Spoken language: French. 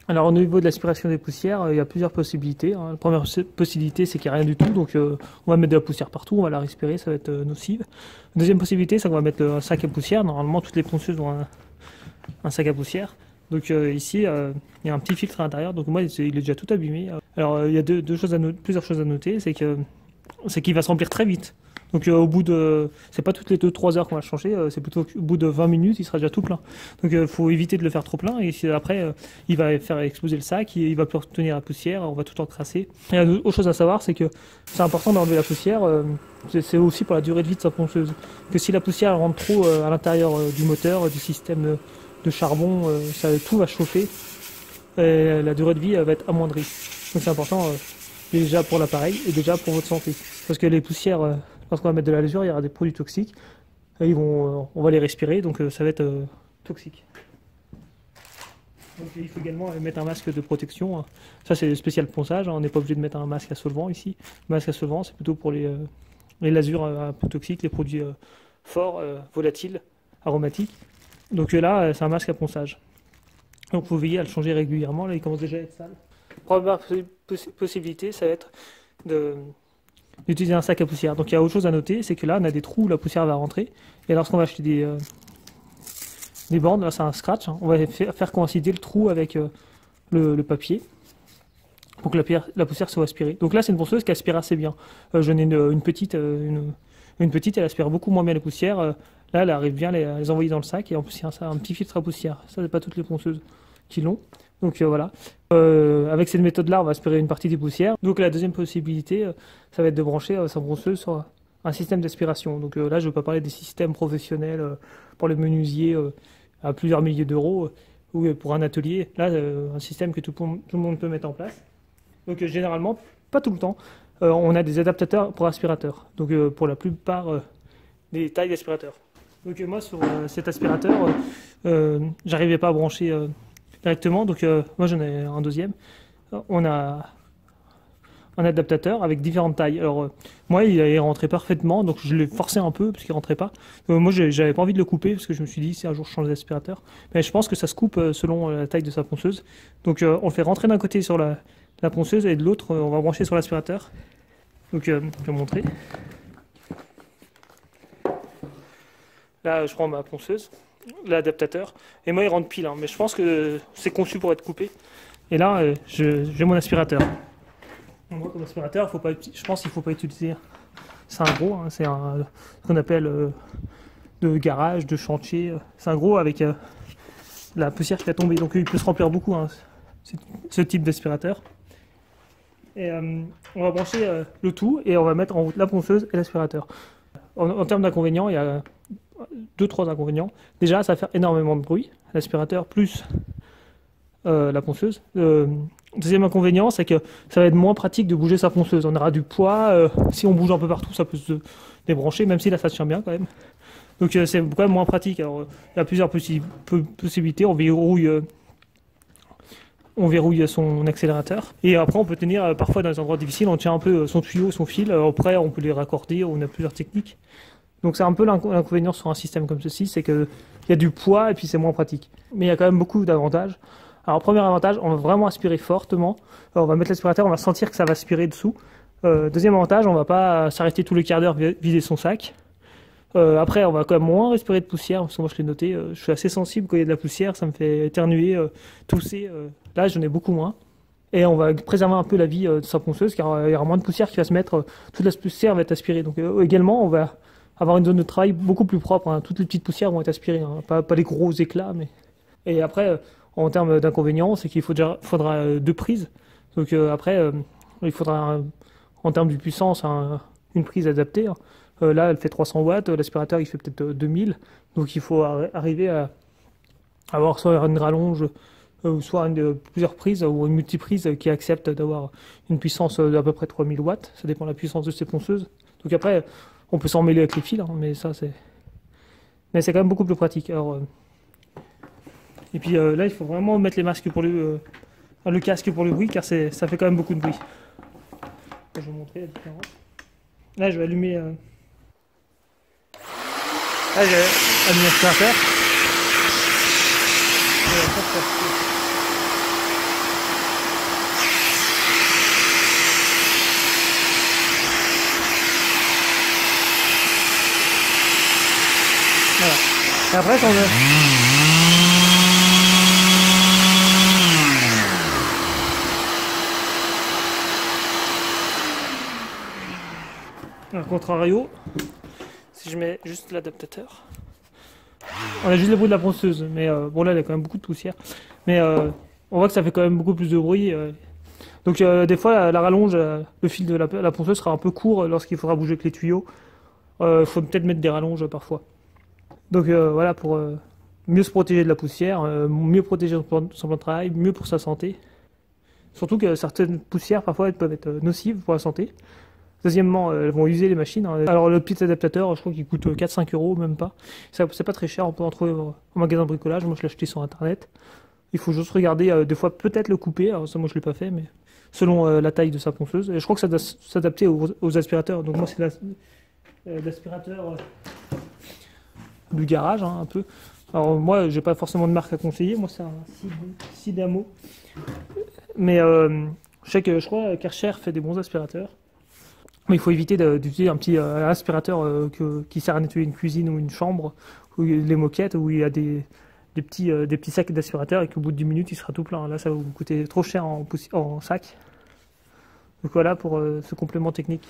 Alors au niveau de l'aspiration des poussières, il y a plusieurs possibilités. La première possibilité, c'est qu'il n'y a rien du tout, donc on va mettre de la poussière partout, on va la respirer, ça va être nocif. Deuxième possibilité, c'est qu'on va mettre un sac à poussière. Normalement, toutes les ponceuses ont un sac à poussière. Donc ici, il y a un petit filtre à l'intérieur, donc moi, il est déjà tout abîmé. Alors il y a plusieurs choses à noter, c'est qu'il va se remplir très vite. Donc au bout de... C'est pas toutes les 2-3 heures qu'on va le changer, c'est plutôt au bout de 20 minutes, il sera déjà tout plein. Donc il faut éviter de le faire trop plein, et après, il va faire exploser le sac, il va plus retenir la poussière, on va tout encrasser. Et autre chose à savoir, c'est que c'est important d'enlever la poussière, c'est aussi pour la durée de vie de sa ponceuse. Que si la poussière rentre trop à l'intérieur du moteur, du système de charbon, tout va chauffer, et la durée de vie va être amoindrie. Donc c'est important déjà pour l'appareil et déjà pour votre santé. Parce que les poussières... Lorsqu'on va mettre de la lésure, il y aura des produits toxiques. Et on va les respirer, donc ça va être toxique. Donc, il faut également mettre un masque de protection. Ça, c'est spécial ponçage. On n'est pas obligé de mettre un masque à solvant ici. Le masque à solvant, c'est plutôt pour les lasures un peu toxiques, les produits forts, volatiles, aromatiques. Donc là, c'est un masque à ponçage. Donc vous veillez à le changer régulièrement. Là, il commence déjà à être sale. Première possibilité, ça va être d'utiliser un sac à poussière. Donc il y a autre chose à noter, c'est que là on a des trous où la poussière va rentrer, et lorsqu'on va acheter des bornes, là c'est un scratch, on va faire coïncider le trou avec le papier pour que la poussière soit aspirée. Donc là c'est une ponceuse qui aspire assez bien. J'en ai une petite, elle aspire beaucoup moins bien les poussières. Là elle arrive bien à les envoyer dans le sac, et en plus il y a un petit filtre à poussière. Ça c'est pas toutes les ponceuses qui l'ont. Donc voilà. Avec cette méthode-là, on va aspirer une partie des poussières. Donc la deuxième possibilité, ça va être de brancher sa ponceuse sur un système d'aspiration. Donc là, je ne veux pas parler des systèmes professionnels pour les menuisiers à plusieurs milliers d'euros ou pour un atelier. Là, un système que tout le monde peut mettre en place. Donc généralement, pas tout le temps, on a des adaptateurs pour aspirateurs. Donc pour la plupart des tailles d'aspirateurs. Donc moi, sur cet aspirateur, j'arrivais pas à brancher directement, donc moi j'en ai un deuxième. On a un adaptateur avec différentes tailles. Alors moi il rentrait parfaitement, donc je l'ai forcé un peu parce qu'il rentrait pas. Moi j'avais pas envie de le couper parce que je me suis dit si un jour je change d'aspirateur, mais je pense que ça se coupe selon la taille de sa ponceuse. Donc on le fait rentrer d'un côté sur la ponceuse, et de l'autre on va brancher sur l'aspirateur. Donc je vais montrer. Là je prends ma ponceuse, l'adaptateur, et moi il rentre pile, hein, mais je pense que c'est conçu pour être coupé. Et là j'ai mon aspirateur. Moi comme aspirateur, je pense qu'il ne faut pas utiliser, c'est un gros, hein, c'est ce qu'on appelle de garage, de chantier, c'est un gros avec la poussière qui va tomber, donc il peut se remplir beaucoup, hein, ce type d'aspirateur. Et on va brancher le tout, et on va mettre en route la ponceuse et l'aspirateur. En termes d'inconvénients, il y a 2-3 inconvénients. Déjà, ça va faire énormément de bruit, l'aspirateur plus la ponceuse. Deuxième inconvénient, c'est que ça va être moins pratique de bouger sa ponceuse. On aura du poids, si on bouge un peu partout, ça peut se débrancher, même si là ça tient bien quand même. Donc c'est quand même moins pratique. Alors il y a plusieurs possibilités. On verrouille son accélérateur, et après on peut tenir parfois dans des endroits difficiles, on tient un peu son tuyau, son fil. Après on peut les raccorder, on a plusieurs techniques. Donc c'est un peu l'inconvénient sur un système comme ceci, c'est qu'il y a du poids et puis c'est moins pratique. Mais il y a quand même beaucoup d'avantages. Alors premier avantage, on va vraiment aspirer fortement. On va mettre l'aspirateur, on va sentir que ça va aspirer dessous. Deuxième avantage, on va pas s'arrêter tous les quarts d'heure vider son sac. Après on va quand même moins respirer de poussière, parce que moi je l'ai noté, je suis assez sensible quand il y a de la poussière, ça me fait éternuer, tousser. Là j'en ai beaucoup moins. Et on va préserver un peu la vie de sa ponceuse, car il y aura moins de poussière qui va se mettre, toute la poussière va être aspirée. Donc également on va avoir une zone de travail beaucoup plus propre, hein. Toutes les petites poussières vont être aspirées, hein. Pas les gros éclats. Et après, en termes d'inconvénients, c'est qu'il faudra 2 prises. Donc après, il faudra, en termes de puissance, une prise adaptée, hein. Là, elle fait 300 watts, l'aspirateur il fait peut-être 2000. Donc il faut arriver à avoir soit une rallonge, soit plusieurs prises, ou une multiprise qui accepte d'avoir une puissance d'à peu près 3000 watts. Ça dépend de la puissance de ces ponceuses. Donc après, on peut s'en mêler avec les fils, hein, mais c'est quand même beaucoup plus pratique. Alors, et puis là, il faut vraiment mettre les masques pour le casque pour le bruit, car ça fait quand même beaucoup de bruit. Je vais vous montrer la différence. Là, je vais allumer. Là, j'ai allumé l'aspirateur. Et après, quand a contrario, si je mets juste l'adaptateur, on a juste le bruit de la ponceuse, mais bon là il y a quand même beaucoup de poussière, mais on voit que ça fait quand même beaucoup plus de bruit. Donc des fois la rallonge, le fil de la ponceuse sera un peu court lorsqu'il faudra bouger avec les tuyaux. Il faut peut-être mettre des rallonges parfois. Donc voilà, pour mieux se protéger de la poussière, mieux protéger son plan de travail, mieux pour sa santé. Surtout que certaines poussières parfois elles peuvent être nocives pour la santé. Deuxièmement, elles vont user les machines. Alors le petit adaptateur, je crois qu'il coûte 4-5 euros, même pas. C'est pas très cher, on peut en trouver au magasin de bricolage. Moi je l'ai acheté sur internet. Il faut juste regarder, des fois peut-être le couper, alors ça moi je l'ai pas fait, mais selon la taille de sa ponceuse. Et je crois que ça doit s'adapter aux aspirateurs. Donc moi c'est l'aspirateur du garage, hein, un peu. Alors moi j'ai pas forcément de marque à conseiller, moi c'est un Sidamo. Mais je crois Karcher fait des bons aspirateurs. Mais il faut éviter d'utiliser un petit aspirateur qui sert à nettoyer une cuisine ou une chambre, ou les moquettes, où il y a des petits sacs d'aspirateur et qu'au bout de 10 minutes il sera tout plein. Là ça va vous coûter trop cher en sac. Donc voilà pour ce complément technique.